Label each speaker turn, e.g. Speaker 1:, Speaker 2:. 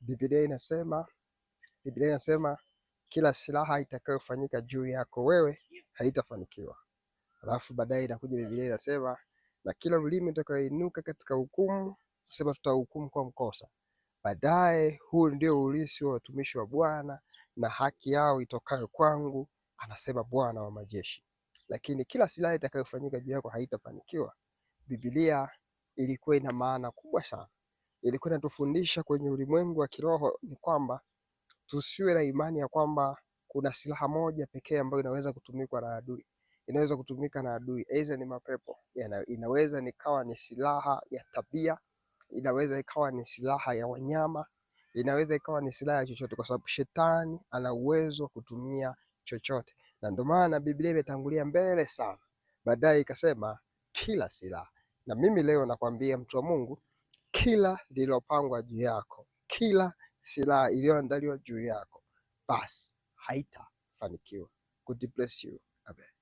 Speaker 1: Biblia inasema kila silaha itakayofanyika juu yako wewe haitafanikiwa. Alafu baadaye inakuja Biblia inasema na kila ulimi utakaoinuka katika hukumu, nasema tutahukumu kwa mkosa. Baadaye huu ndio urithi wa watumishi wa Bwana na haki yao itokayo kwangu, anasema Bwana wa majeshi. Lakini kila silaha itakayofanyika juu yako haitafanikiwa. Biblia ilikuwa ina maana kubwa sana. Ilikuwa inatufundisha kwenye ulimwengu wa kiroho ni kwamba tusiwe na imani ya kwamba kuna silaha moja pekee ambayo inaweza kutumika na adui. Inaweza kutumika na adui, aidha ni mapepo, inaweza nikawa ni silaha ya tabia, inaweza ikawa ni silaha ya wanyama, inaweza ikawa ni silaha ya chochote, kwa sababu shetani ana uwezo wa kutumia chochote. Na ndio maana Biblia imetangulia mbele sana, baadaye ikasema kila silaha. Na mimi leo nakwambia mtu wa Mungu, kila lililopangwa juu yako, kila silaha iliyoandaliwa juu yako, basi haitafanikiwa. God bless you. Amen.